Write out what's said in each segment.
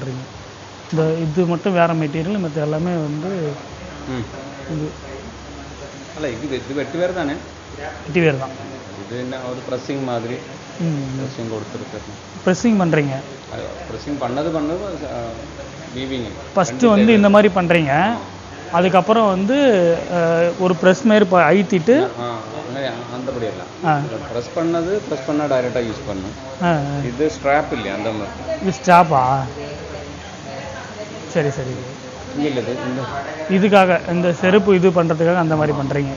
பண்ணுறீங்க. இது மட்டும் வேறு மெட்டீரியல், மற்ற எல்லாமே வந்து இது அல்ல. இது வெட்டி வேறு தானே? வெட்டி வேறு தான். இது என்ன ஒரு ப்ரெஸ்ஸிங் மாதிரி ப்ரெஸ்ஸிங் கொடுத்துருக்கு. ப்ரெஸ்ஸிங் பண்ணுறீங்க. ப்ரெஸ்ஸிங் பண்ணது வீவிங் ஃபஸ்ட்டு வந்து இந்த மாதிரி பண்ணுறீங்க. அதுக்கப்புறம் வந்து ஒரு ப்ரெஸ் மாரி அழுத்திட்டு அந்தபடி எல்லாம் ப்ரெஸ் பண்ணால் டைரெக்டாக யூஸ் பண்ணும். இது ஸ்ட்ராப் இல்லையா அந்த மாதிரி? இது ஸ்ட்ராப்பா? சரி சரி. இல்லை இந்த இதுக்காக இந்த செருப்பு இது பண்ணுறதுக்காக அந்த மாதிரி பண்ணுறீங்க.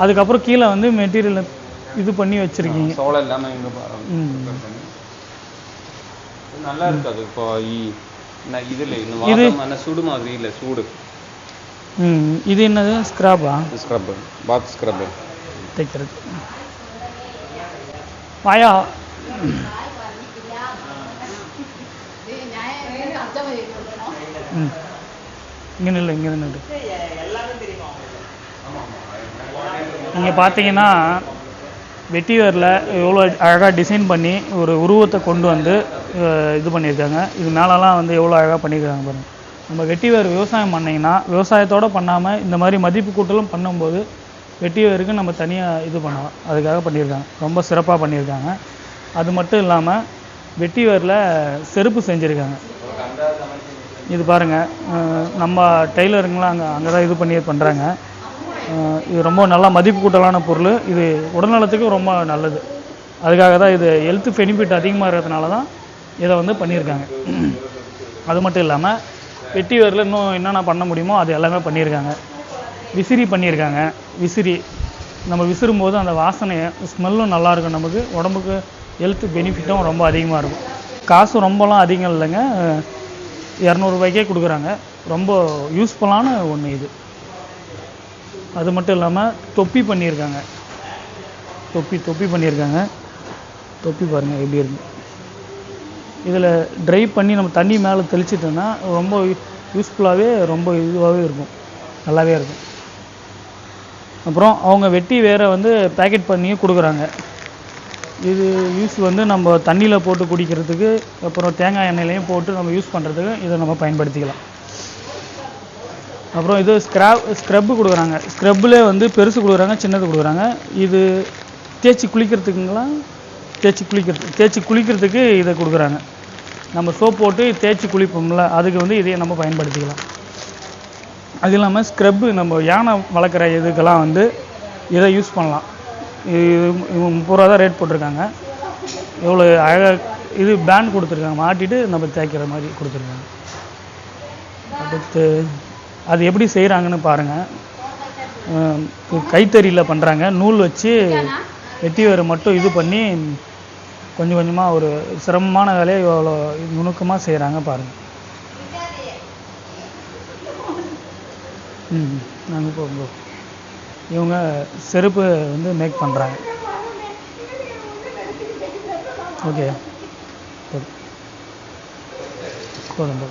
அதுக்கப்புறம் கீழே வந்து மெட்டீரியல் இது பண்ணி வச்சுருக்கீங்க. சோளை இல்லாமல் இங்கே நல்லா இருக்காது. இப்போ இதில் இது சூடு மாதிரி இல்லை, சூடு. இது என்னது? ஸ்க்ரப்பா? ஸ்க்ரப்பு, பாத் ஸ்க்ரப்பு தைக்கிறது. வாயா இங்கே இல்லை, இங்கே நின்று நீங்கள் பார்த்தீங்கன்னா வெட்டிவேரில் எவ்வளோ அழகாக டிசைன் பண்ணி ஒரு உருவத்தை கொண்டு வந்து இது பண்ணியிருக்காங்க. இது மேலெலாம் வந்து எவ்வளோ அழகாக பண்ணியிருக்காங்க பாருங்கள். நம்ம வெட்டிவேர் விவசாயம் பண்ணிங்கன்னா விவசாயத்தோடு பண்ணாமல் இந்த மாதிரி மதிப்பு கூட்டலும் பண்ணும்போது வெட்டிவேருக்கு நம்ம தனியாக இது பண்ணலாம். அதுக்காக பண்ணியிருக்காங்க, ரொம்ப சிறப்பாக பண்ணியிருக்காங்க. அது மட்டும் இல்லாமல் வெட்டிவேரில் செருப்பு செஞ்சுருக்காங்க. இது பாருங்கள், நம்ம டெய்லருங்களாம் அங்கே தான் இது பண்ணி பண்ணுறாங்க. இது ரொம்ப நல்லா மதிப்பு கூட்டலான பொருள். இது உடல்நலத்துக்கு ரொம்ப நல்லது. அதுக்காக தான் இது ஹெல்த் பெனிஃபிட் அதிகமாக இருக்கிறதுனால தான் இதை வந்து பண்ணியிருக்காங்க. அது மட்டும் இல்லாமல் வெட்டிவேரில் இன்னும் என்னென்ன பண்ண முடியுமோ அது எல்லாமே பண்ணியிருக்காங்க. விசிறி பண்ணியிருக்காங்க. விசிறி நம்ம விசிறும்போது அந்த வாசனை ஸ்மெல்லும் நல்லாயிருக்கும். நமக்கு உடம்புக்கு ஹெல்த் பெனிஃபிட்டும் ரொம்ப அதிகமாக இருக்கும். காசு ரொம்பலாம் அதிகம் இல்லைங்க, 200 ரூபாய்க்கே கொடுக்குறாங்க. ரொம்ப யூஸ்ஃபுல்லான ஒன்று இது. அது மட்டும் இல்லாமல் தொப்பி பண்ணியிருக்காங்க. தொப்பி பண்ணியிருக்காங்க. தொப்பி பாருங்கள் எப்படி இருக்கு. இதில் ட்ரை பண்ணி நம்ம தண்ணி மேலே தெளிச்சிட்டோன்னா ரொம்ப யூஸ்ஃபுல்லாகவே ரொம்ப இதுவாகவே இருக்கும், நல்லாவே இருக்கும். அப்புறம் அவங்க வெட்டி வேற வந்து பேக்கெட் பண்ணி கொடுக்குறாங்க. இது யூஸ் வந்து நம்ம தண்ணியில் போட்டு குடிக்கிறதுக்கு, அப்புறம் தேங்காய் எண்ணெயிலையும் போட்டு நம்ம யூஸ் பண்ணுறதுக்கு இதை நம்ம பயன்படுத்திக்கலாம். அப்புறம் இது ஸ்க்ரப்பு கொடுக்குறாங்க. ஸ்க்ரப்பில் வந்து பெருசு கொடுக்குறாங்க, சின்னது கொடுக்குறாங்க. இது தேய்ச்சி குளிக்கிறதுக்குங்களா? தேய்ச்சி குளிக்கிறதுக்கு இதை கொடுக்குறாங்க. நம்ம சோப் போட்டு தேய்ச்சி குளிப்போம்ல, அதுக்கு வந்து இதையே நம்ம பயன்படுத்திக்கலாம். அது இல்லாமல் ஸ்க்ரப்பு நம்ம யானை வளர்க்குற இதுக்கெல்லாம் வந்து இதை யூஸ் பண்ணலாம். இது 30 ரூபா தான் ரேட் போட்டிருக்காங்க. எவ்வளோ அழகாக இது பேண்ட் கொடுத்துருக்காங்க, மாட்டிட்டு நம்ம தேய்க்கிற மாதிரி கொடுத்துருக்காங்க. அடுத்து அது எப்படி செய்கிறாங்கன்னு பாருங்கள். கைத்தறியில் பண்ணுறாங்க. நூல் வச்சு வெட்டிவேரை மட்டும் இது பண்ணி கொஞ்சம் கொஞ்சமாக ஒரு சிரமமான வேலையை எவ்வளோ நுணுக்கமாக செய்கிறாங்க பாருங்கள். நாங்கள் போகும்போது இவங்க செருப்பு வந்து மேக் பண்ணுறாங்க. ஓகே போதும்.